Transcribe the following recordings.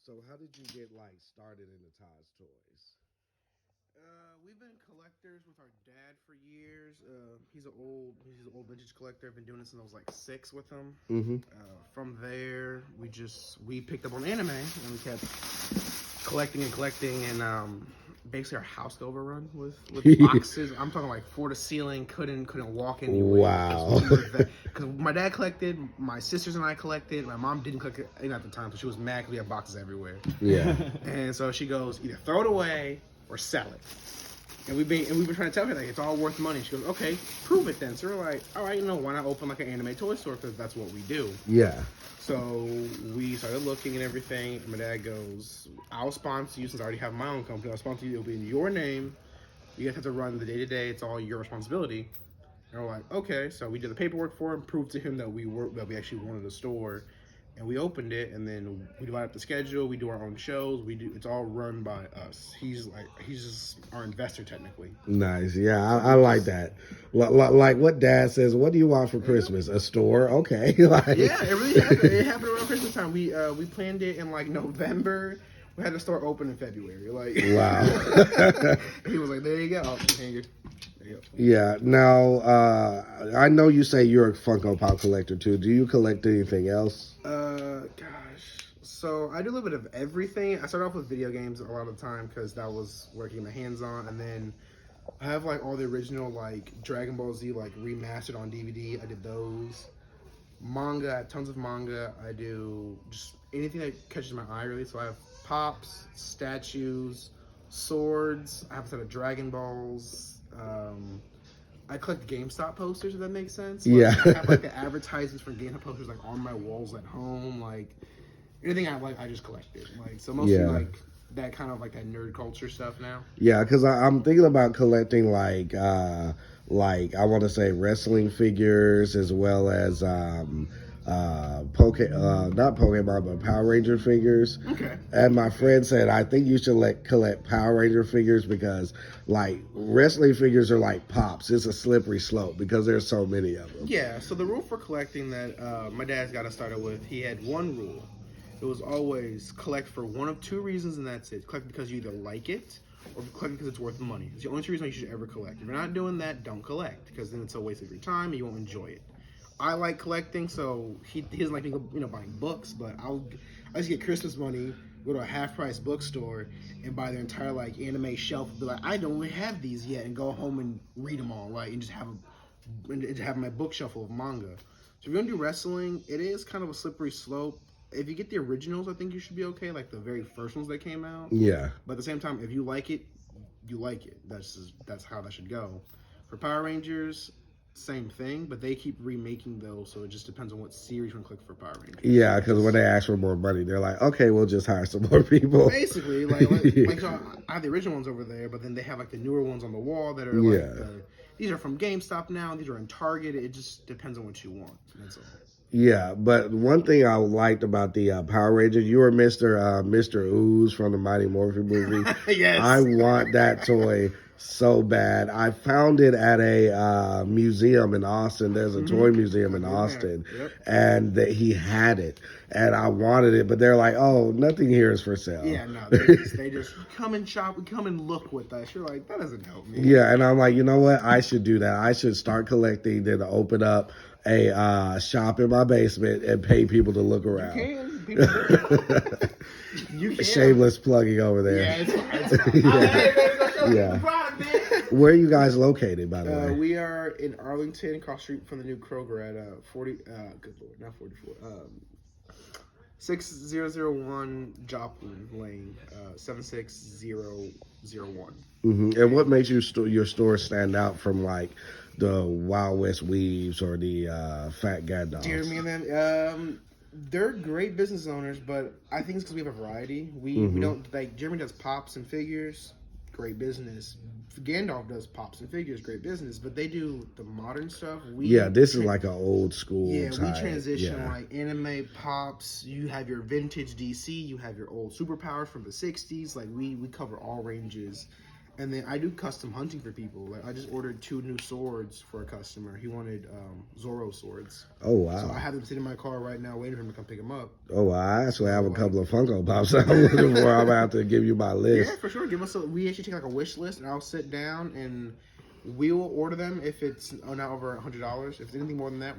So how did you get like started into Todd's toys? We've been collectors with our dad for years. He's an old vintage collector. I've been doing this since I was like 6 with him. Mm-hmm. From there, we picked up on anime and we kept collecting and basically our house got overrun with boxes. I'm talking like floor to ceiling, couldn't walk anywhere Wow. because my dad collected, my sisters and I collected. My mom didn't collect it at the time, so she was mad because we had boxes everywhere. Yeah. And so she goes, either throw it away or sell it. And we've been trying to tell her like it's all worth money. She goes, okay, prove it then. So we're like, all right, why not open like an anime toy store because that's what we do. Yeah. So we started looking and everything. And my dad goes, I'll sponsor you since I already have my own company. I'll sponsor you. It'll be in your name. You guys have to run the day to day. It's all your responsibility. And we're like, okay. So we did the paperwork for him, proved to him that we actually wanted a store, and we opened it. And then we divide up the schedule. We do our own shows. It's all run by us. He's just our investor technically. Nice. Yeah, I like that. Like what Dad says. What do you want for Christmas? A store? Okay. Like, Yeah, it really happened. It happened around Christmas time. We planned it in like November. We had the store open in February. Like, wow. he was like, "There you go, there you go." Yeah. Now, I know you say you're a Funko Pop collector too. Do you collect anything else? Gosh. So I do a little bit of everything. I started off with video games a lot of the time because that was where I could get my hands on, and then I have like all the original like Dragon Ball Z like remastered on DVD. I did those. Manga, tons of manga. I do just anything that catches my eye really. So I have pops, statues, swords. I have a set of Dragon Balls. I collect GameStop posters, if that makes sense. Like, Yeah. I have like the advertisements for GameStop posters like on my walls at home. Like anything I like, I just collect it. Like so mostly Yeah. like that kind of like that nerd culture stuff now. Yeah, because I'm thinking about collecting like I want to say wrestling figures as well as not Pokemon but Power Ranger figures. Okay. And my friend said I think you should collect Power Ranger figures because like wrestling figures are like pops. It's a slippery slope because there's so many of them. Yeah. So the rule for collecting that my dad's got us started with, he had one rule. It was always collect for one of two reasons, and that's it. Collect because you either like it or collect because it's worth the money. It's the only two reasons you should ever collect. If you're not doing that, don't collect because then it's a waste of your time and you won't enjoy it. I like collecting, so he doesn't like me, buying books. But I just get Christmas money, go to a half price bookstore, and buy their entire like anime shelf. Be like, I don't really have these yet, and go home and read them all, like, and just have my bookshelf full of manga. So if you're gonna do wrestling, it is kind of a slippery slope. If you get the originals, I think you should be okay, like the very first ones that came out. Yeah. But at the same time, if you like it, you like it. That's how that should go. For Power Rangers, same thing, but they keep remaking those, so it just depends on what series you want to click for Power Rangers. Yeah, because when they ask for more money, they're like, okay, we'll just hire some more people. Basically, like so I have the original ones over there, but then they have like the newer ones on the wall that are like these are from GameStop now. These are in Target. It just depends on what you want. That's all. Yeah, but one thing I liked about the Power Rangers, you were Mr. Ooze from the Mighty Morphin movie. Yes. I want that toy so bad. I found it at a museum in Austin. There's a toy museum in Austin, and he had it, and I wanted it, but they're like, "Oh, nothing here is for sale." Yeah, no, they just come and shop, come and look with us. You're like, that doesn't help me. Yeah, and I'm like, you know what? I should do that. I should start collecting, then open up a shop in my basement and pay people to look around. You can. Shameless plugging over there. Yeah, it's fine. Yeah. Where are you guys located, by the way? We are in Arlington, across the street from the new Kroger at 40. Good lord, not 44. 6001 Joplin Lane, 76001. And what makes your store stand out from like the Wild West Weaves or the Fat Gad Dogs? Dear me and them. They're great business owners, but I think it's because we have a variety. We don't like Jeremy does pops and figures, great business. Gandalf does pops and figures, great business. But they do the modern stuff. This is like an old school. Yeah, type. We transition like anime pops. You have your vintage DC. You have your old superpowers from the '60s. Like we cover all ranges. And then I do custom hunting for people. Like I just ordered 2 new swords for a customer. He wanted Zorro swords. Oh wow! So I have them sitting in my car right now, waiting for him to come pick them up. Oh, wow. I actually have a couple of Funko Pops I'm looking for. I'm gonna have to give you my list. Yeah, for sure. We actually take like a wish list, and I'll sit down and we will order them if it's not over $100. If it's anything more than that,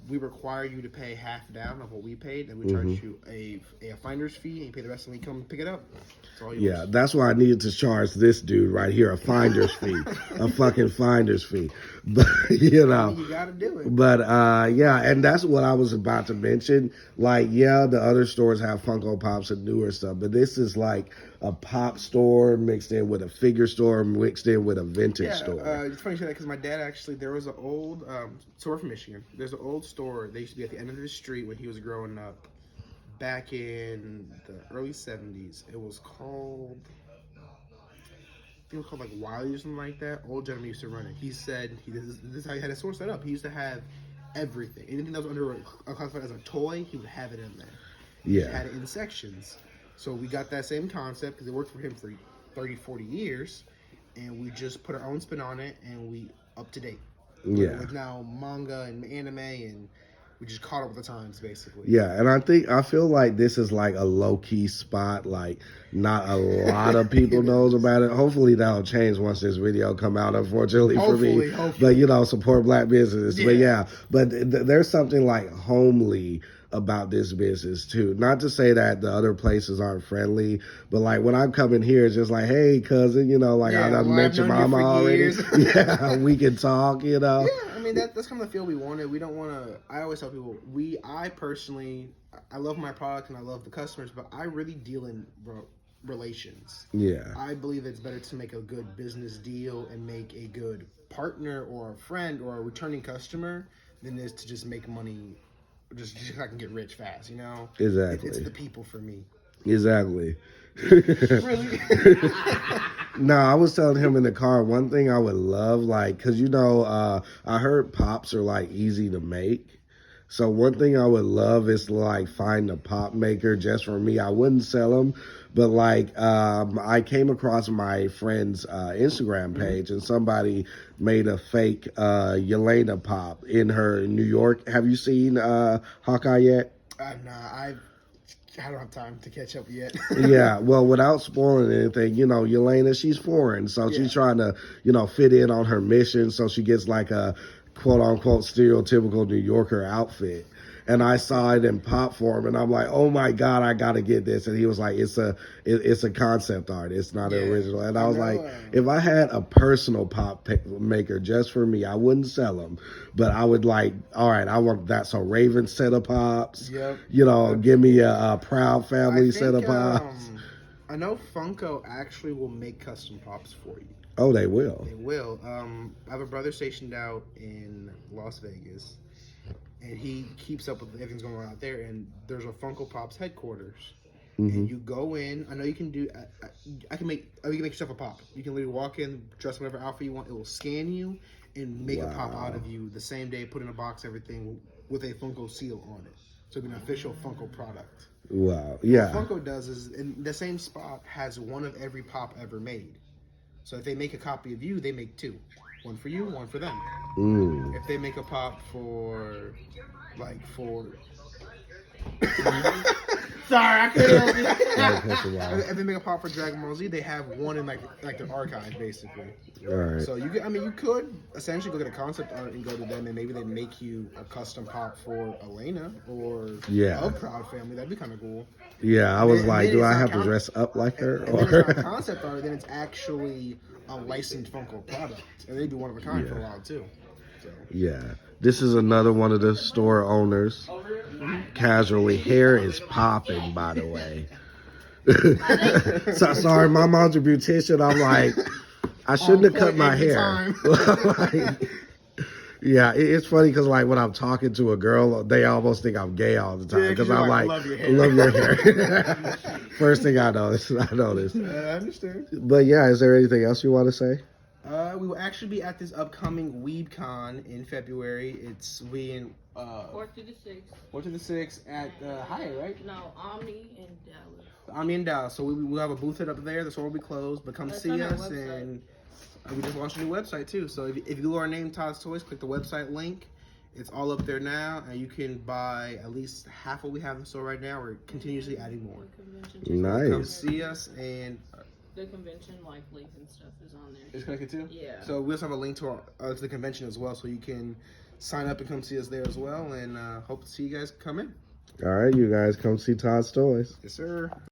we require you to pay half down of what we paid, and we charge you a finder's fee, and you pay the rest, and we come pick it up. Yeah, that's why I needed to charge this dude right here a finder's fee, a fucking finder's fee. But you know, you gotta do it. But yeah, and that's what I was about to mention. Like, yeah, the other stores have Funko Pops and newer stuff, but this is like a pop store mixed in with a figure store mixed in with a vintage store. It's funny you say that because my dad actually, there was an old, so we're from Michigan. There's an old store. They used to be at the end of the street when he was growing up back in the early 70s. It was called, I think it was called like Wiley or something like that. Old gentleman used to run it. He said, this is how he had his store set up. He used to have everything. Anything that was under classified as a toy, he would have it in there. Yeah. He had it in sections. So we got that same concept because it worked for him for 30, 40 years. And we just put our own spin on it and we up to date. Yeah. With now manga and anime, and we just caught up with the times basically. Yeah, and I feel like this is like a low key spot. Like not a lot of people knows about it. Hopefully that'll change once this video come out. Unfortunately for me, but you know, support black business. Yeah. But there's something like homely about this business too. Not to say that the other places aren't friendly, but like when I'm coming here, it's just like, hey cousin, you know, like I met your mama already. Yeah, we can talk, you know. Yeah, I mean that's kind of the feel we wanted. We don't want to. I always tell people, I personally, I love my product and I love the customers, but I really deal in relations. Yeah, I believe it's better to make a good business deal and make a good partner or a friend or a returning customer than it is to just make money. Just I can get rich fast, you know. Exactly. It's the people for me. Exactly. Really? No, I was telling him in the car, one thing I would love, like, because, you know, I heard pops are, like, easy to make. So one thing I would love is, like, find a pop maker just for me. I wouldn't sell them, but, like, I came across my friend's Instagram page, and somebody made a fake Yelena pop in New York. Have you seen Hawkeye yet? Nah, I don't have time to catch up yet. Yeah, well, without spoiling anything, you know, Yelena, she's foreign, so she's trying to, you know, fit in on her mission, so she gets like a quote-unquote stereotypical New Yorker outfit. And I saw it in pop form, and I'm like, oh my God, I gotta get this. And he was like, it's a concept art, it's not an original. And I was like, if I had a personal pop maker just for me, I wouldn't sell them, but I would like, all right, I want that. So Raven set of pops, you know, give me a Proud Family set of pops. I know Funko actually will make custom pops for you. Oh, they will. They will. I have a brother stationed out in Las Vegas, and he keeps up with everything's going on out there. And there's a Funko Pops headquarters, and you go in. I know you can do. I can make. You can make yourself a pop. You can literally walk in, dress whatever outfit you want. It will scan you and make a pop out of you the same day. Put in a box, everything with a Funko seal on it. So it'll be an official Funko product. Wow. Yeah. What Funko does is, in the same spot has one of every pop ever made. So if they make a copy of you, they make 2. One for you, one for them. If they make a pop for... Sorry, I couldn't help you. If they make a pop for Dragon Ball Z, they have one in like their archive, basically. All right. So you could essentially go get a concept art and go to them, and maybe they make you a custom pop for Elena or a Proud Family. That'd be kind of cool. Yeah, I was like, do I have to dress up like her? Or if it's not a concept art, then it's actually a licensed Funko product, and they'd be one of a kind for a while too. So. Yeah, this is another one of the store owners. Casually, hair is popping, by the way. So, sorry, my mom's a beautician. I'm like, I shouldn't have cut my hair. Like, yeah, it's funny because like when I'm talking to a girl, they almost think I'm gay all the time because I'm like, love your hair. First thing I noticed. I understand. But yeah, is there anything else you want to say? We will actually be at this upcoming WeebCon in February. It's 4th to the 6th. 4th to the 6th at Hyatt, right? No, Omni in Dallas. I'm in Dallas, so we'll have a booth up there. The store will be closed, but come see us. And we just launched a new website too. So if you Google our name, Todd's Toys, click the website link. It's all up there now, and you can buy at least half what we have in the store right now. We're continuously adding more. Nice. Come see us, and the convention link and stuff is on there. it's connected too. Yeah. So we also have a link to to the convention as well, so you can sign up and come see us there as well. And hope to see you guys come in. All right, you guys come see Todd's Toys. Yes, sir.